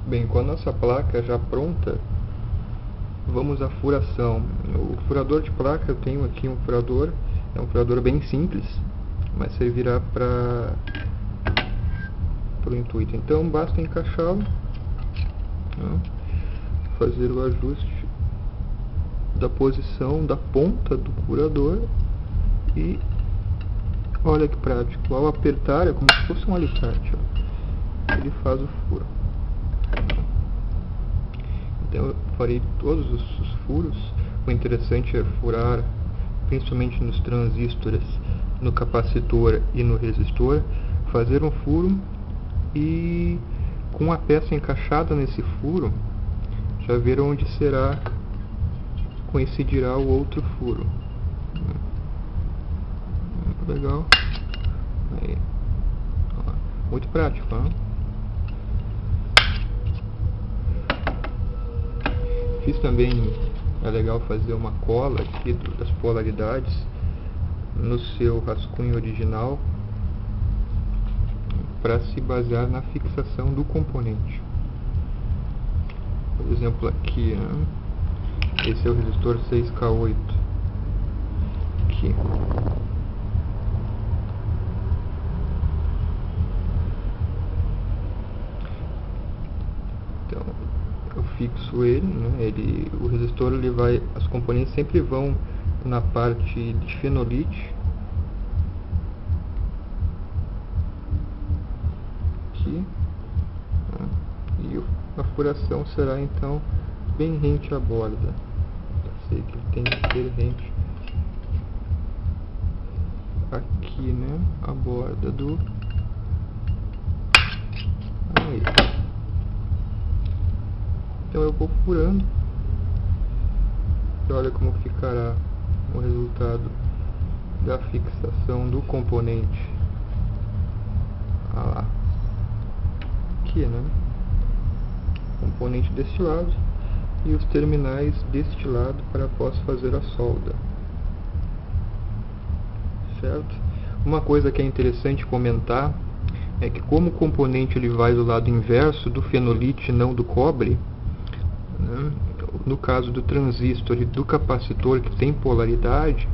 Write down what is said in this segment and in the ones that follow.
Bem, com a nossa placa já pronta, vamos à furação. O furador de placa, eu tenho aqui um furador, é um furador bem simples, mas servirá para o intuito. Então basta encaixá-lo, né? Fazer o ajuste da posição da ponta do furador e olha que prático, ao apertar é como se fosse um alicate, ó. Ele faz o furo. Então eu farei todos os furos. O interessante é furar principalmente nos transistores, no capacitor e no resistor, fazer um furo e com a peça encaixada nesse furo já ver onde coincidirá o outro furo. Muito legal. Aí. Muito prático, né? Fiz também, é legal fazer uma cola aqui das polaridades no seu rascunho original para se basear na fixação do componente. Por exemplo aqui, né? Esse é o resistor 6K8 aqui. Então eu fixo ele, né? O resistor, as componentes sempre vão na parte de fenolite aqui, né? E a furação será então bem rente à borda. Eu sei que ele tem que ser rente aqui, né? A borda do... Aí. Então eu vou furando e olha como ficará o resultado da fixação do componente. Lá. Aqui, né? Componente deste lado e os terminais deste lado para após fazer a solda. Certo? Uma coisa que é interessante comentar é que como o componente ele vai do lado inverso do fenolite, não do cobre, né? No caso do transistor e do capacitor, que tem polaridade,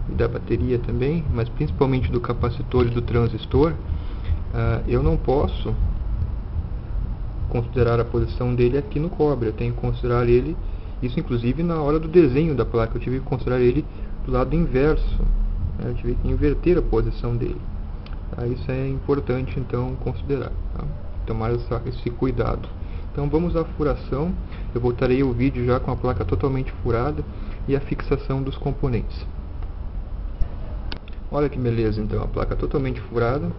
e da bateria também, mas principalmente do capacitor e do transistor, eu não posso considerar a posição dele aqui no cobre. Eu tenho que considerar ele, isso inclusive na hora do desenho da placa, eu tive que considerar ele do lado inverso, né? Eu tive que inverter a posição dele. Isso é importante então considerar, tá? Tomar esse cuidado. Então vamos à furação. Eu voltarei o vídeo já com a placa totalmente furada e a fixação dos componentes. Olha que beleza, então, a placa totalmente furada.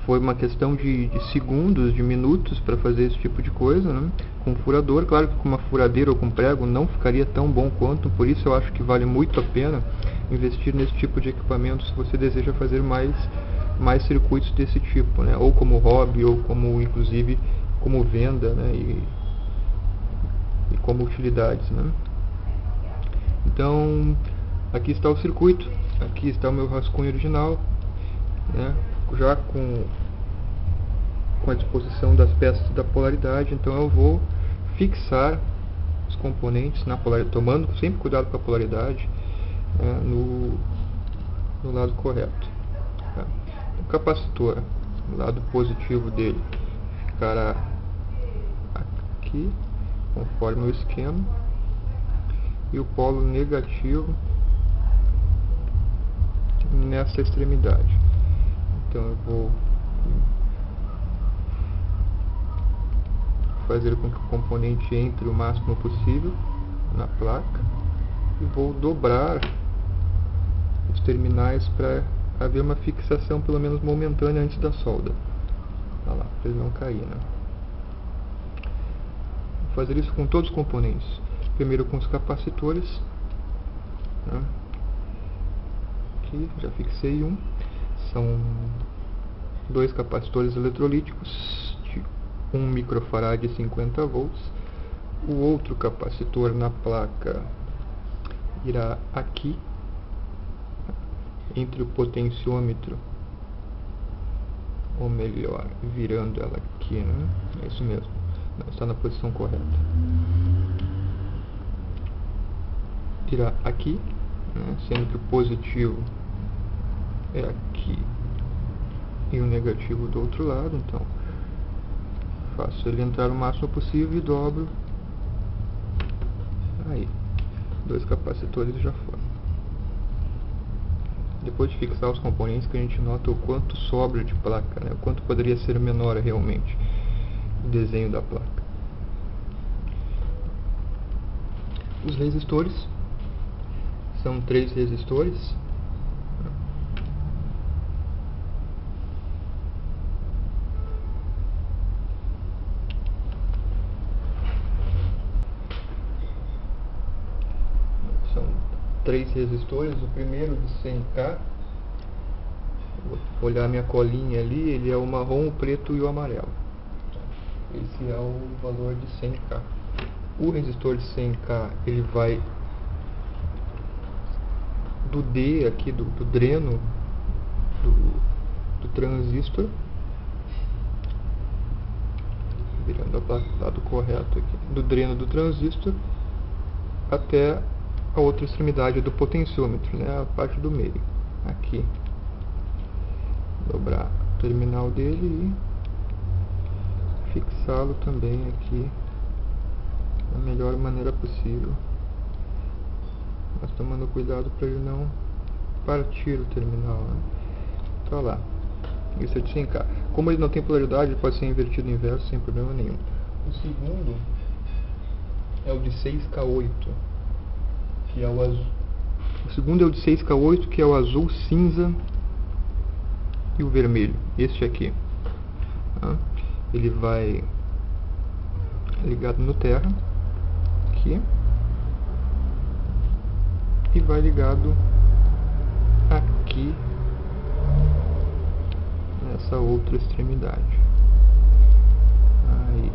Foi uma questão de segundos, de minutos para fazer esse tipo de coisa, né? Com furador. Claro que com uma furadeira ou com prego não ficaria tão bom quanto, por isso eu acho que vale muito a pena investir nesse tipo de equipamento se você deseja fazer mais circuitos desse tipo, né? Ou como hobby, ou como inclusive como venda, né? E como utilidades, né? Então aqui está o circuito, aqui está o meu rascunho original, né? Já com a disposição das peças da polaridade. Então eu vou fixar os componentes na polaridade, tomando sempre cuidado com a polaridade, né? no lado correto, tá? O capacitor, o lado positivo dele ficará aqui, conforme o esquema, e o polo negativo nessa extremidade. Então eu vou fazer com que o componente entre o máximo possível na placa e vou dobrar os terminais para haver uma fixação pelo menos momentânea antes da solda. Olha lá, para ele não cair, né? Vou fazer isso com todos os componentes. Primeiro com os capacitores, né? Aqui já fixei um. São dois capacitores eletrolíticos de 1 microfarad e 50 volts. O outro capacitor na placa irá aqui, entre o potenciômetro, ou melhor, virando ela aqui, né? É isso mesmo. não está na posição correta. Irá aqui, né, sendo que o positivo é aqui e o negativo do outro lado. Então faço ele entrar o máximo possível e dobro. Aí, 2 capacitores já foram. Depois de fixar os componentes, que a gente nota o quanto sobra de placa, né? O quanto poderia ser menor realmente o desenho da placa. Os resistores são 3 resistores. São 3 resistores. O primeiro de 100K, vou olhar minha colinha ali, ele é o marrom, o preto e o amarelo. Esse é o valor de 100K. O resistor de 100K, ele vai do D aqui, do dreno do transistor, virando a placa do lado correto aqui, do dreno do transistor até a outra extremidade do potenciômetro, né, a parte do meio, aqui. Dobrar o terminal dele e fixá-lo também aqui da melhor maneira possível, mas tomando cuidado para ele não partir o terminal, né? Então lá, isso é de 100K. Como ele não tem polaridade, ele pode ser invertido inverso sem problema nenhum. O segundo é o de 6K8, que é o azul. O segundo é o de 6K8, que é o azul, cinza e o vermelho. Este aqui, tá? Ele vai ligado no terra aqui e vai ligado aqui nessa outra extremidade. Aí,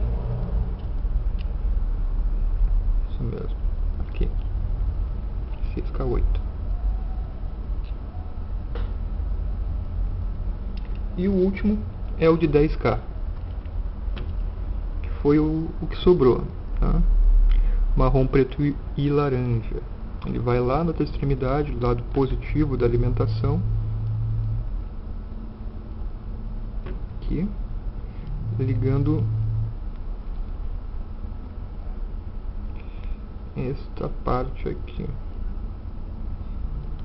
isso mesmo, aqui, 6K8. E o último é o de 10K, que foi o que sobrou, tá? Marrom, preto e laranja. Ele vai lá na outra extremidade, do lado positivo da alimentação, aqui, ligando esta parte aqui,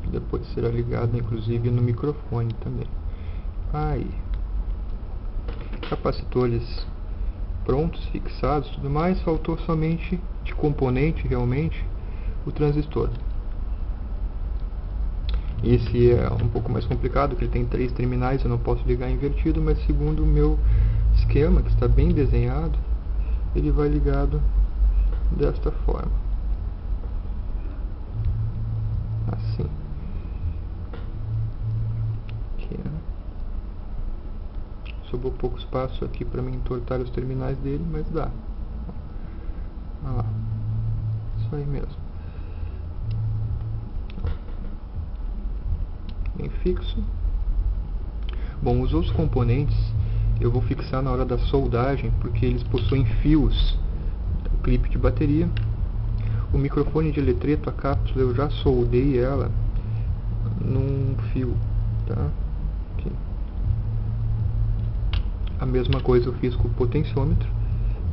que depois será ligada inclusive no microfone também. Aí, capacitores prontos, fixados, tudo mais, faltou somente de componente realmente o transistor. Esse é um pouco mais complicado, porque ele tem 3 terminais, eu não posso ligar invertido, mas segundo o meu esquema, que está bem desenhado, ele vai ligado desta forma, assim. Aqui, né? Sobrou pouco espaço aqui para me entortar os terminais dele, mas dá. Olha lá, isso aí mesmo. Bem fixo. Bom, os outros componentes eu vou fixar na hora da soldagem, porque eles possuem fios. O clipe de bateria, o microfone de eletreto, a cápsula, eu já soldei ela num fio, tá? Aqui. A mesma coisa eu fiz com o potenciômetro,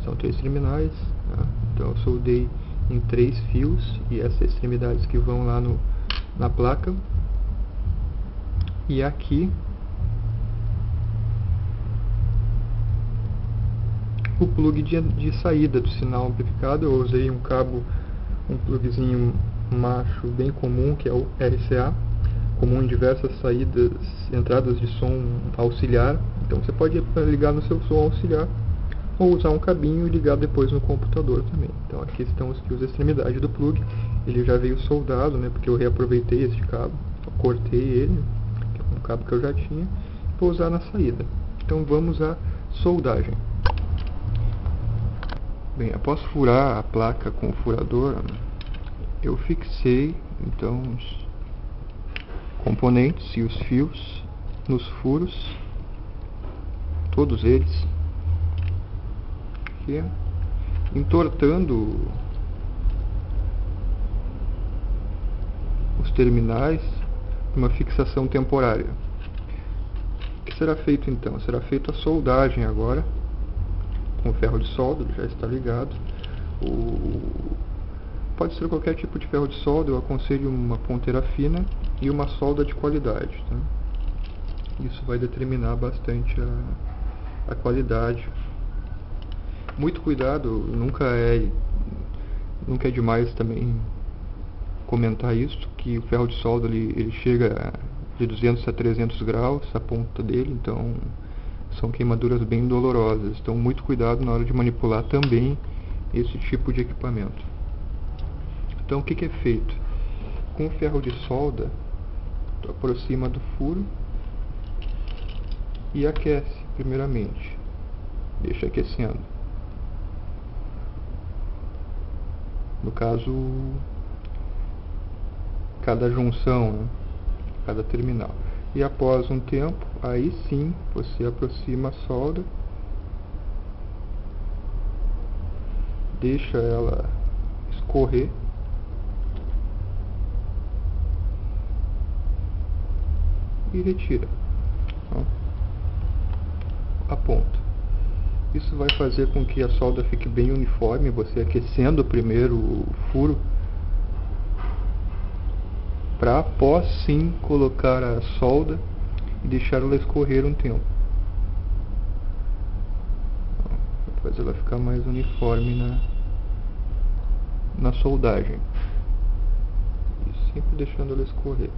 são 3 terminais, tá? Então eu soldei em 3 fios, e essas extremidades que vão lá na placa. E aqui o plug de saída do sinal amplificado. Eu usei um plugzinho macho bem comum, que é o RCA, comum em diversas saídas, entradas de som auxiliar. Então você pode ligar no seu som auxiliar ou usar um cabinho e ligar depois no computador também. Então aqui estão os fios de extremidade do plug. Ele já veio soldado, né, porque eu reaproveitei este cabo, cortei ele, um cabo que eu já tinha, vou usar na saída. Então vamos à soldagem. Bem, após furar a placa com o furador, eu fixei então os componentes e os fios nos furos, todos eles aqui, entortando os terminais numa fixação temporária. O que será feito então? Será feita a soldagem agora com o ferro de solda, já está ligado. Pode ser qualquer tipo de ferro de solda, eu aconselho uma ponteira fina e uma solda de qualidade, tá? Isso vai determinar bastante a qualidade. Muito cuidado, nunca é demais também comentar isso, que o ferro de solda ele chega de 200 a 300 graus, a ponta dele, então são queimaduras bem dolorosas. Então muito cuidado na hora de manipular também esse tipo de equipamento. Então o que é feito? Com o ferro de solda, tu aproxima do furo e aquece primeiramente, deixa aquecendo. No caso, cada junção, né? Cada terminal. E após um tempo, aí sim você aproxima a solda, deixa ela escorrer e retira a ponta. Isso vai fazer com que a solda fique bem uniforme, você aquecendo primeiro o furo, para após sim colocar a solda e deixar ela escorrer um tempo. Faz ela ficar mais uniforme na soldagem. E sempre deixando ela escorrer.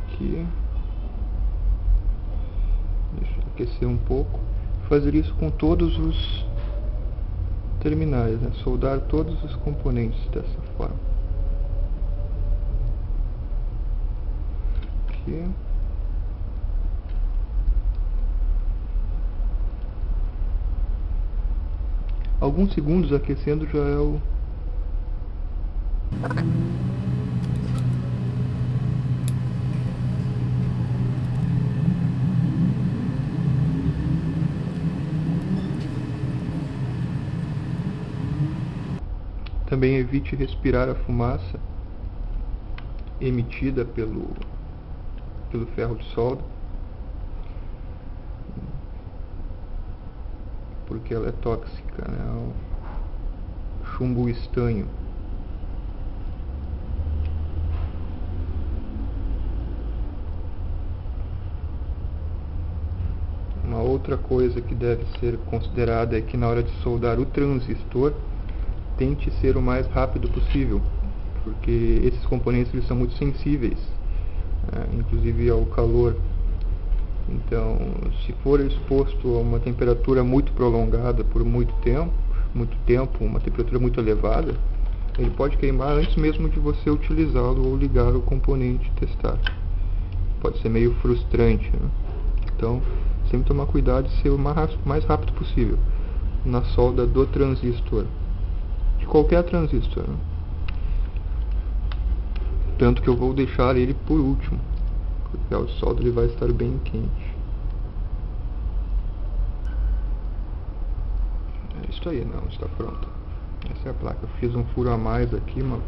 Aqui. Deixa eu aquecer um pouco. Fazer isso com todos os terminais, né? Soldar todos os componentes dessa forma. Aqui. Alguns segundos aquecendo já é o... Também evite respirar a fumaça emitida pelo ferro de solda, porque ela é tóxica, né? O chumbo estanho. Uma outra coisa que deve ser considerada é que na hora de soldar o transistor, tente ser o mais rápido possível, porque esses componentes eles são muito sensíveis, inclusive ao calor. Então, se for exposto a uma temperatura muito prolongada por muito tempo, uma temperatura muito elevada, ele pode queimar antes mesmo de você utilizá-lo ou ligar o componente e testar. Pode ser meio frustrante, né? Então, sempre tomar cuidado de ser o mais rápido possível na solda do transistor. De qualquer transistor, né? Tanto que eu vou deixar ele por último, porque o solda ele vai estar bem quente. É isso aí, não, está pronto. Essa é a placa. Eu fiz um furo a mais aqui na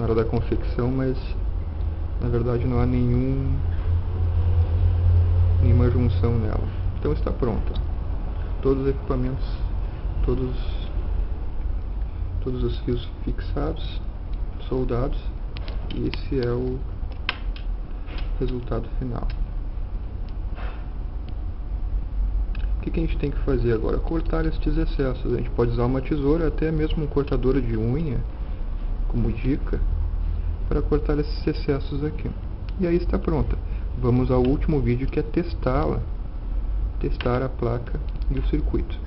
hora da confecção, mas na verdade não há nenhuma junção nela. Então está pronta. Todos os equipamentos, todos os fios fixados, soldados, e esse é o resultado final. O que a gente tem que fazer agora? Cortar estes excessos. A gente pode usar uma tesoura, até mesmo um cortador de unha, como dica, para cortar esses excessos aqui. E aí está pronta. Vamos ao último vídeo, que é testar a placa e o circuito.